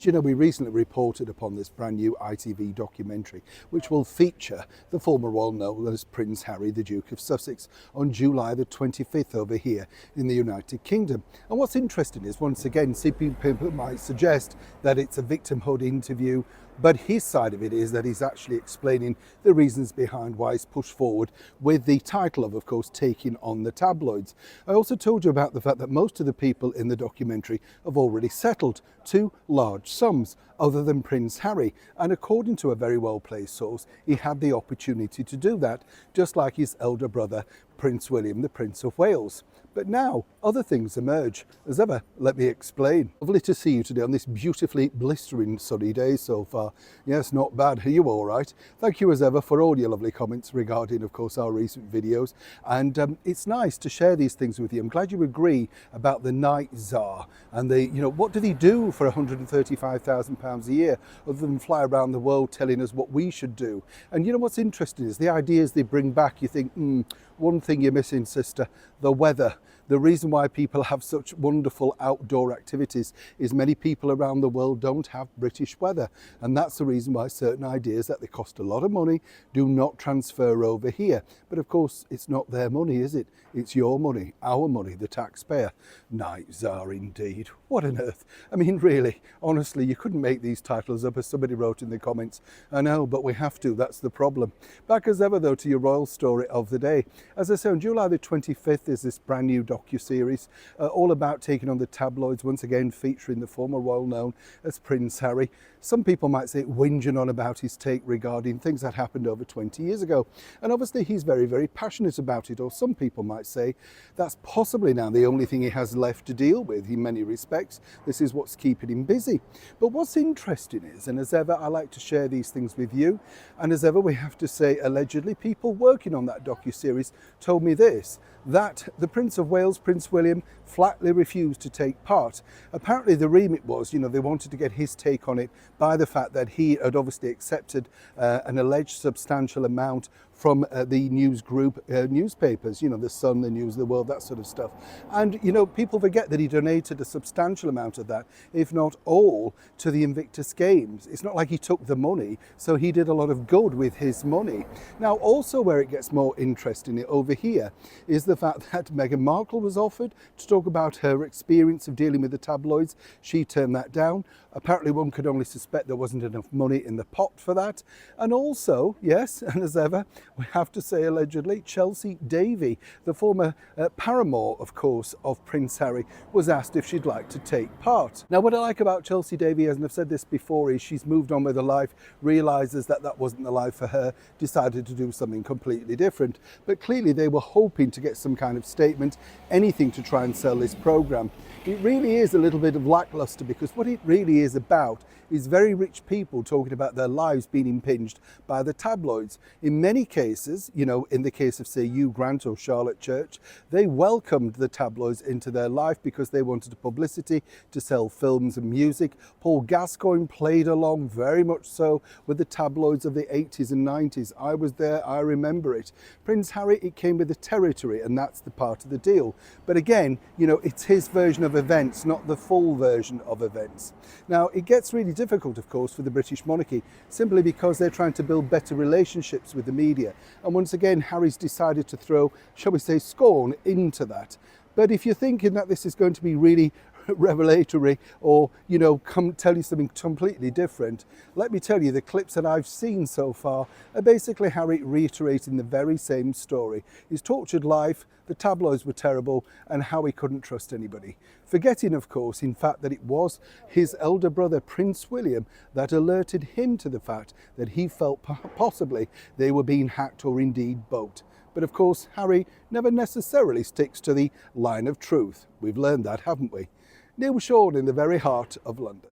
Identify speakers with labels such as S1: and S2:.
S1: You know, we recently reported upon this brand new ITV documentary, which will feature the former royal known as Prince Harry, the Duke of Sussex, on July the 25th over here in the United Kingdom. And what's interesting is, once again, some people might suggest that it's a victimhood interview, but his side of it is that he's actually explaining the reasons behind why he's pushed forward with the title of course, taking on the tabloids. I also told you about the fact that most of the people in the documentary have already settled to large sums other than Prince Harry, and according to a very well-placed source, he had the opportunity to do that, just like his elder brother Prince William, the Prince of Wales. But now other things emerge. As ever, let me explain. Lovely to see you today on this beautifully blistering sunny day so far. Yes, not bad. Are you all right? Thank you as ever for all your lovely comments regarding, of course, our recent videos. And it's nice to share these things with you. I'm glad you agree about the night czar and what did he do for £135,000 a year other than fly around the world telling us what we should do? And you know what's interesting is the ideas they bring back. You think, one thing you're missing, sister, the weather. The reason why people have such wonderful outdoor activities is many people around the world don't have British weather. And that's the reason why certain ideas that they cost a lot of money do not transfer over here. But of course, it's not their money, is it? It's your money, our money, the taxpayer. Night czar indeed. What on earth? I mean, really, honestly, you couldn't make these titles up, as somebody wrote in the comments. I know, but we have to. That's the problem. Back as ever, though, to your royal story of the day. As I say, on July the 25th is this brand new docu-series all about taking on the tabloids, once again featuring the former royal known as Prince Harry. Some people might say whinging on about his take regarding things that happened over 20 years ago. And obviously he's very, very passionate about it, or some people might say that's possibly now the only thing he has left to deal with in many respects. This is what's keeping him busy. But what's interesting is, and as ever, I like to share these things with you, and as ever, we have to say, allegedly, people working on that docu-series told me this, that the Prince of Wales, Prince William, flatly refused to take part. Apparently the remit was, they wanted to get his take on it by the fact that he had obviously accepted an alleged substantial amount from the news group newspapers, the Sun, the News, the World, that sort of stuff. And, people forget that he donated a substantial amount of that, if not all, to the Invictus Games. It's not like he took the money, so he did a lot of good with his money. Now, also where it gets more interesting over here is the fact that Meghan Markle was offered to talk about her experience of dealing with the tabloids. She turned that down. Apparently one could only suspect there wasn't enough money in the pot for that. And also, yes, and as ever, we have to say allegedly, Chelsea Davy, the former paramour, of course, of Prince Harry, was asked if she'd like to take part. Now, what I like about Chelsea Davy, and I've said this before, is she's moved on with her life, realises that that wasn't the life for her, decided to do something completely different. But clearly they were hoping to get some kind of statement, anything to try and sell this programme. It really is a little bit of lacklustre, because what it really is about is very rich people talking about their lives being impinged by the tabloids. In many cases, in the case of, say, Hugh Grant or Charlotte Church, they welcomed the tabloids into their life because they wanted publicity to sell films and music. Paul Gascoigne played along very much so with the tabloids of the 80s and 90s. I was there, I remember it. Prince Harry, it came with the territory, and that's the part of the deal. But again, it's his version of events, not the full version of events. Now, it gets really difficult, of course, for the British monarchy, simply because they're trying to build better relationships with the media. And once again, Harry's decided to throw, shall we say, scorn into that. But if you're thinking that this is going to be really revelatory or, come tell you something completely different, let me tell you, the clips that I've seen so far are basically Harry reiterating the very same story. His tortured life, the tabloids were terrible, and how he couldn't trust anybody. Forgetting, of course, in fact, that it was his elder brother, Prince William, that alerted him to the fact that he felt possibly they were being hacked, or indeed both. But of course, Harry never necessarily sticks to the line of truth. We've learned that, haven't we? Neil Shawn in the very heart of London.